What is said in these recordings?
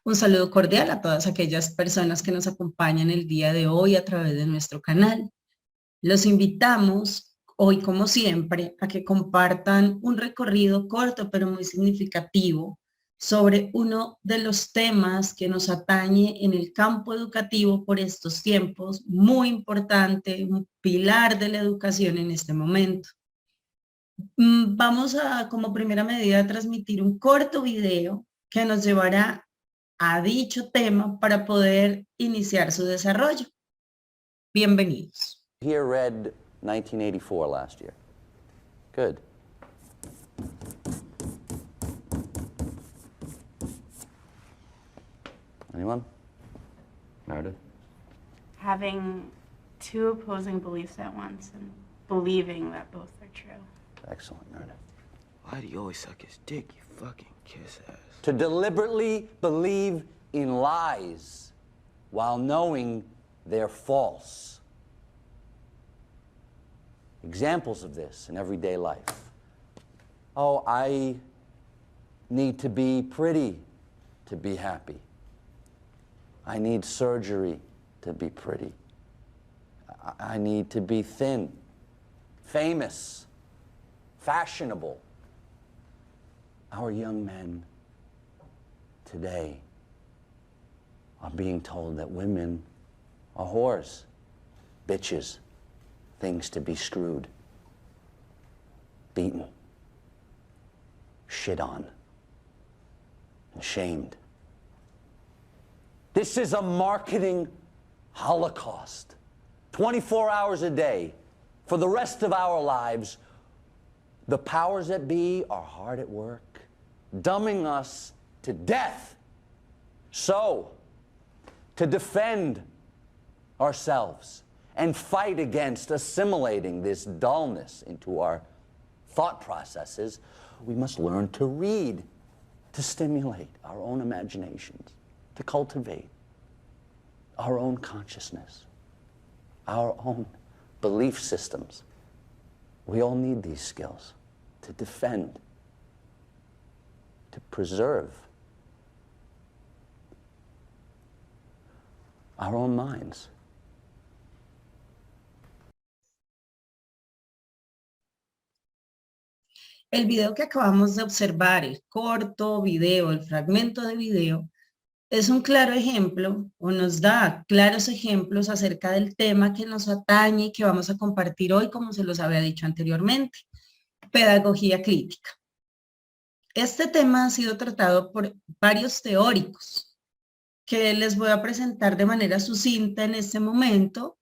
Un saludo cordial a todas aquellas personas que nos acompañan el día de hoy a través de nuestro canal. Los invitamos hoy, como siempre, a que compartan un recorrido corto pero muy significativo sobre uno de los temas que nos atañe en el campo educativo por estos tiempos, muy importante, un pilar de la educación en este momento. Vamos a, como primera medida, transmitir un corto video que nos llevará a dicho tema para poder iniciar su desarrollo. Bienvenidos. Here read 1984 last year. Good. Anyone? Meredith? Having two opposing beliefs at once and believing that both are true. Excellent, Meredith. Why do you always suck his dick, you fucking kiss ass? To deliberately believe in lies while knowing they're false. Examples of this in everyday life. Oh, I need to be pretty to be happy. I need surgery to be pretty. I need to be thin, famous, fashionable. Our young men today are being told that women are whores, bitches, things to be screwed, beaten, shit on, and shamed. This is a marketing holocaust. 24 hours a day, for the rest of our lives, the powers that be are hard at work, dumbing us to death. So, to defend ourselves and fight against assimilating this dullness into our thought processes, we must learn to read, to stimulate our own imaginations, to cultivate our own consciousness, our own belief systems. We all need these skills to defend, to preserve our own minds. El video que acabamos de observar, el corto video, el fragmento de video, es un claro ejemplo o nos da claros ejemplos acerca del tema que nos atañe y que vamos a compartir hoy, como se los había dicho anteriormente, pedagogía crítica. Este tema ha sido tratado por varios teóricos que les voy a presentar de manera sucinta en este momento,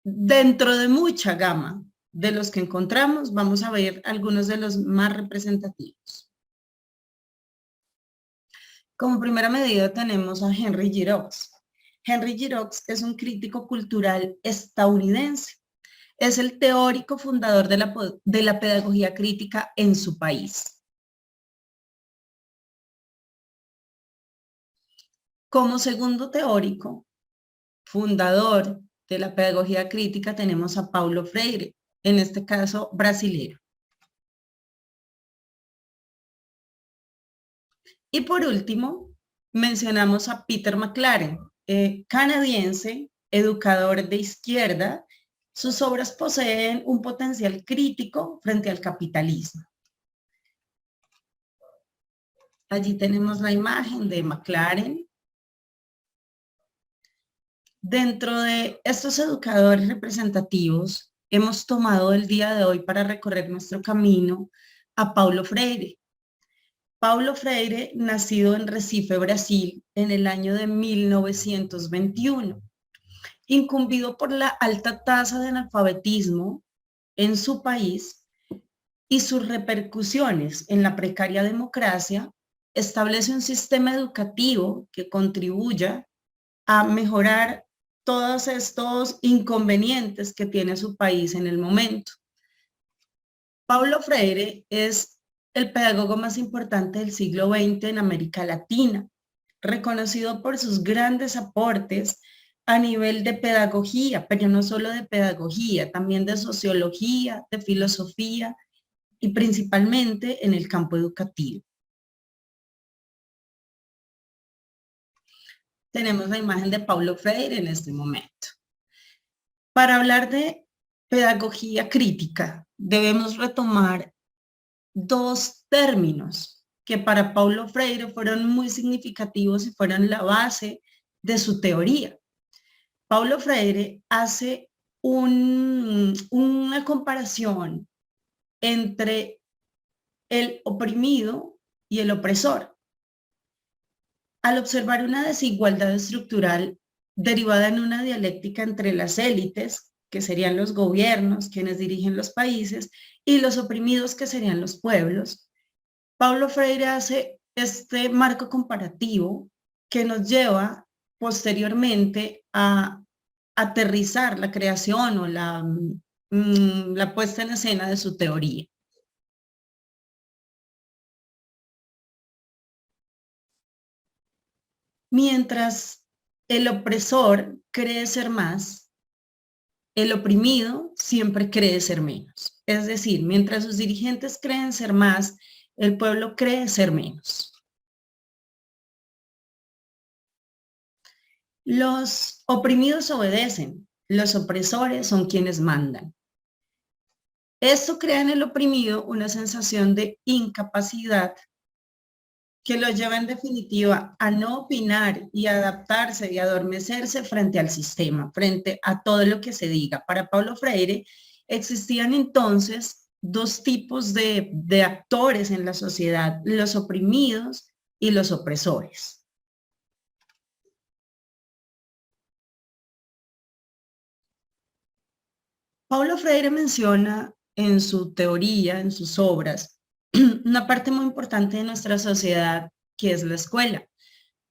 dentro de mucha gama de los que encontramos. Vamos a ver algunos de los más representativos. Como primera medida tenemos a Henry Giroux. Henry Giroux es un crítico cultural estadounidense. Es el teórico fundador de la pedagogía crítica en su país. Como segundo teórico, fundador de la pedagogía crítica, tenemos a Paulo Freire, en este caso brasilero. Y por último, mencionamos a Peter McLaren, canadiense, educador de izquierda. Sus obras poseen un potencial crítico frente al capitalismo. Allí tenemos la imagen de McLaren. Dentro de estos educadores representativos, hemos tomado el día de hoy para recorrer nuestro camino a Paulo Freire. Paulo Freire, nacido en Recife, Brasil, en el año de 1921, incumbido por la alta tasa de analfabetismo en su país y sus repercusiones en la precaria democracia, establece un sistema educativo que contribuya a mejorar todos estos inconvenientes que tiene su país en el momento. Paulo Freire es el pedagogo más importante del siglo XX en América Latina, reconocido por sus grandes aportes a nivel de pedagogía, pero no solo de pedagogía, también de sociología, de filosofía y principalmente en el campo educativo. tenemos la imagen de Paulo Freire en este momento. Para hablar de pedagogía crítica, debemos retomar dos términos que para Paulo Freire fueron muy significativos y fueron la base de su teoría. Paulo Freire hace una comparación entre el oprimido y el opresor. Al observar una desigualdad estructural derivada en una dialéctica entre las élites, que serían los gobiernos, quienes dirigen los países, y los oprimidos, que serían los pueblos, Paulo Freire hace este marco comparativo que nos lleva posteriormente a aterrizar la creación o la puesta en escena de su teoría. Mientras el opresor cree ser más, el oprimido siempre cree ser menos. Es decir, mientras sus dirigentes creen ser más, el pueblo cree ser menos. Los oprimidos obedecen, los opresores son quienes mandan. Esto crea en el oprimido una sensación de incapacidad que lo lleva en definitiva a no opinar y adaptarse y adormecerse frente al sistema, frente a todo lo que se diga. Para Paulo Freire existían entonces dos tipos de actores en la sociedad, los oprimidos y los opresores. Paulo Freire menciona en su teoría, en sus obras, una parte muy importante de nuestra sociedad, que es la escuela.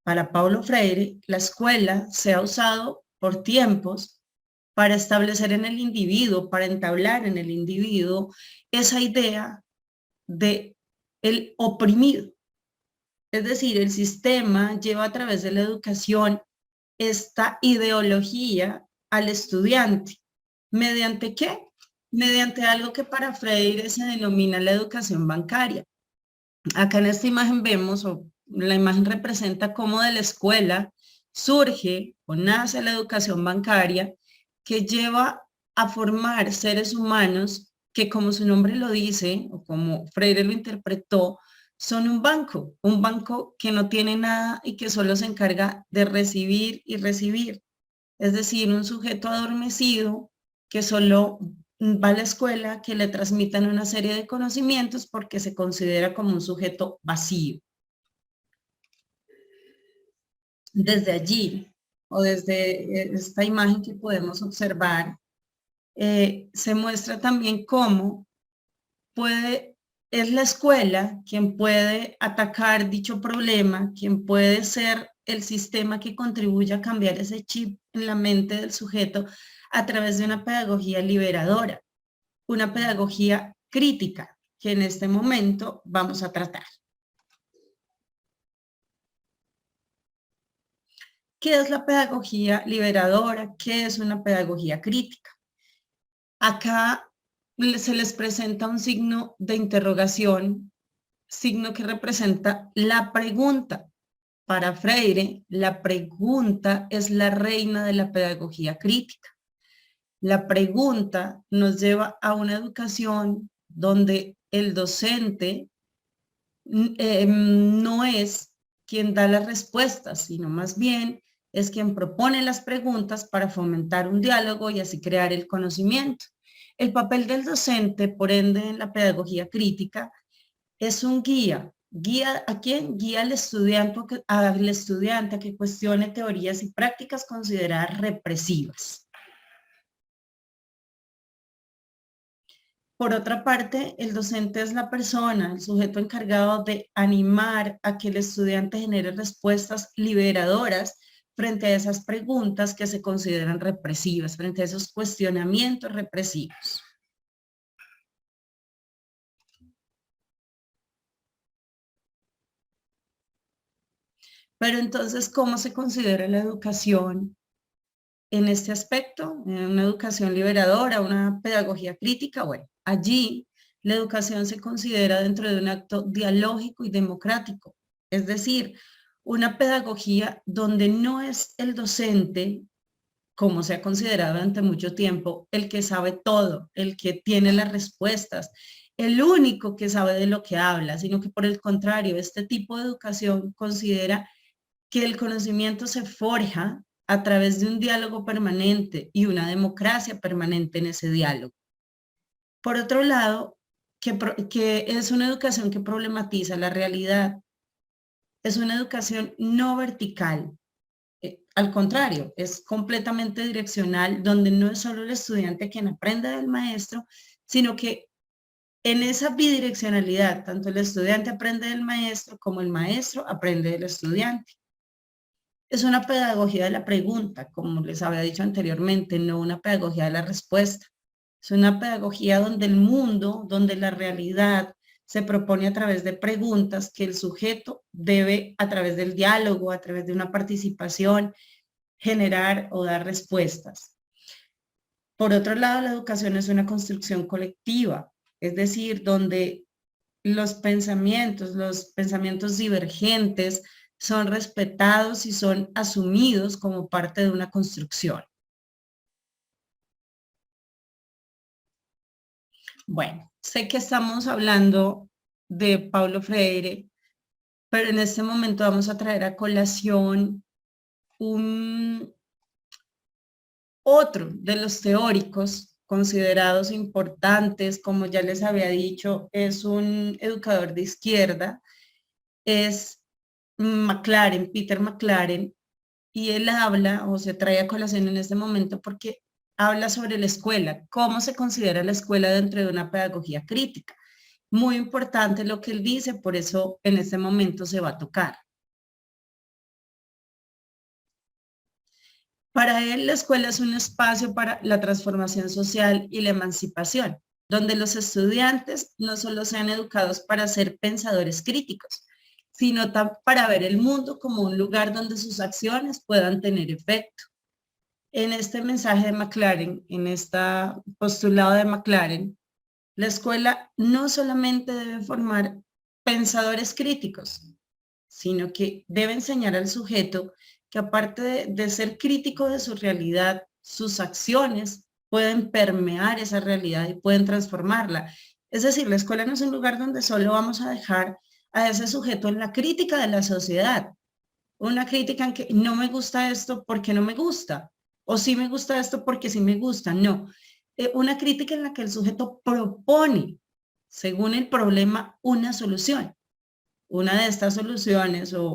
Para Paulo Freire, la escuela se ha usado por tiempos para establecer en el individuo, para entablar en el individuo esa idea de el oprimido. Es decir, el sistema lleva a través de la educación esta ideología al estudiante. ¿Mediante qué? Mediante algo que para Freire se denomina la educación bancaria. Acá en esta imagen vemos, o la imagen representa cómo de la escuela surge o nace la educación bancaria, que lleva a formar seres humanos que, como su nombre lo dice, o como Freire lo interpretó, son un banco que no tiene nada y que solo se encarga de recibir y recibir. Es decir, un sujeto adormecido que solo va a la escuela, que le transmitan una serie de conocimientos porque se considera como un sujeto vacío. Desde allí, o desde esta imagen que podemos observar, se muestra también cómo es la escuela quien puede atacar dicho problema, quien puede ser el sistema que contribuye a cambiar ese chip en la mente del sujeto a través de una pedagogía liberadora, una pedagogía crítica, que en este momento vamos a tratar. ¿Qué es la pedagogía liberadora? ¿Qué es una pedagogía crítica? Acá se les presenta un signo de interrogación, signo que representa la pregunta. Para Freire, la pregunta es la reina de la pedagogía crítica. La pregunta nos lleva a una educación donde el docente no es quien da las respuestas, sino más bien es quien propone las preguntas para fomentar un diálogo y así crear el conocimiento. El papel del docente, por ende, en la pedagogía crítica, es un guía. ¿Guía a quién? Guía al estudiante a que cuestione teorías y prácticas consideradas represivas. Por otra parte, el docente es la persona, el sujeto encargado de animar a que el estudiante genere respuestas liberadoras frente a esas preguntas que se consideran represivas, frente a esos cuestionamientos represivos. Pero entonces, ¿cómo se considera la educación en este aspecto? Una educación liberadora, una pedagogía crítica. Bueno, allí la educación se considera dentro de un acto dialógico y democrático. Es decir, una pedagogía donde no es el docente, como se ha considerado durante mucho tiempo, el que sabe todo, el que tiene las respuestas, el único que sabe de lo que habla, sino que por el contrario, este tipo de educación considera que el conocimiento se forja a través de un diálogo permanente y una democracia permanente en ese diálogo. Por otro lado, que es una educación que problematiza la realidad, es una educación no vertical, al contrario, es completamente direccional, donde no es solo el estudiante quien aprende del maestro, sino que en esa bidireccionalidad, tanto el estudiante aprende del maestro como el maestro aprende del estudiante. Es una pedagogía de la pregunta, como les había dicho anteriormente, no una pedagogía de la respuesta. Es una pedagogía donde el mundo, donde la realidad se propone a través de preguntas que el sujeto debe, a través del diálogo, a través de una participación, generar o dar respuestas. Por otro lado, la educación es una construcción colectiva, es decir, donde los pensamientos divergentes son respetados y son asumidos como parte de una construcción. Bueno, sé que estamos hablando de Paulo Freire, pero en este momento vamos a traer a colación otro de los teóricos considerados importantes, como ya les había dicho, es un educador de izquierda, es McLaren, Peter McLaren, y él habla o se trae a colación en este momento porque habla sobre la escuela, cómo se considera la escuela dentro de una pedagogía crítica. Muy importante lo que él dice, por eso en este momento se va a tocar. Para él, la escuela es un espacio para la transformación social y la emancipación, donde los estudiantes no solo sean educados para ser pensadores críticos, sino para ver el mundo como un lugar donde sus acciones puedan tener efecto. En este mensaje de McLaren, en este postulado de McLaren, la escuela no solamente debe formar pensadores críticos, sino que debe enseñar al sujeto que aparte de ser crítico de su realidad, sus acciones pueden permear esa realidad y pueden transformarla. Es decir, la escuela no es un lugar donde solo vamos a dejar a ese sujeto en la crítica de la sociedad, una crítica en que no me gusta esto porque no me gusta, o sí me gusta esto porque sí me gusta, no. Una crítica en la que el sujeto propone, según el problema, una solución. Una de estas soluciones o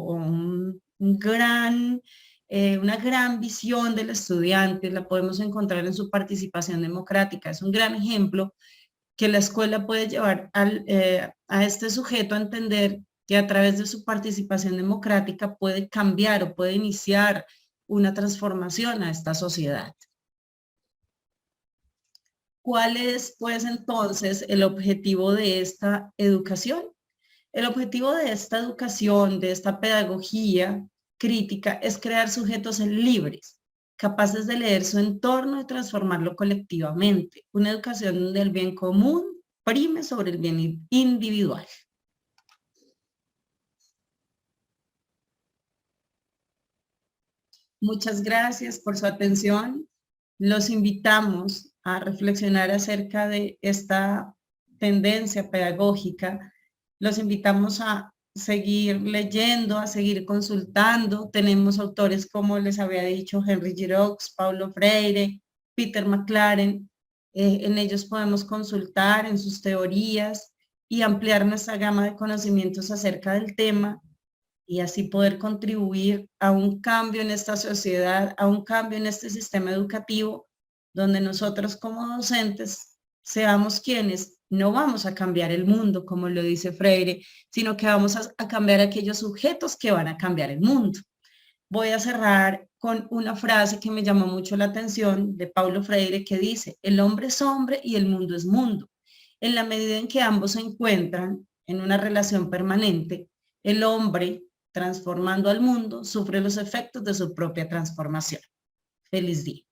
una gran visión del estudiante la podemos encontrar en su participación democrática. Es un gran ejemplo que la escuela puede llevar a este sujeto a entender que a través de su participación democrática puede cambiar o puede iniciar una transformación a esta sociedad. ¿Cuál es, pues, entonces el objetivo de esta educación? El objetivo de esta educación, de esta pedagogía crítica, es crear sujetos libres, capaces de leer su entorno y transformarlo colectivamente. Una educación donde el bien común prime sobre el bien individual. Muchas gracias por su atención. Los invitamos a reflexionar acerca de esta tendencia pedagógica. Los invitamos a seguir leyendo, a seguir consultando. Tenemos autores como les había dicho, Henry Giroux, Paulo Freire, Peter McLaren. En ellos podemos consultar en sus teorías y ampliar nuestra gama de conocimientos acerca del tema y así poder contribuir a un cambio en esta sociedad, a un cambio en este sistema educativo, donde nosotros como docentes seamos quienes no vamos a cambiar el mundo, como lo dice Freire, sino que vamos a cambiar aquellos sujetos que van a cambiar el mundo. Voy a cerrar con una frase que me llamó mucho la atención de Paulo Freire que dice, el hombre es hombre y el mundo es mundo. En la medida en que ambos se encuentran en una relación permanente, el hombre, transformando al mundo, sufre los efectos de su propia transformación. Feliz día.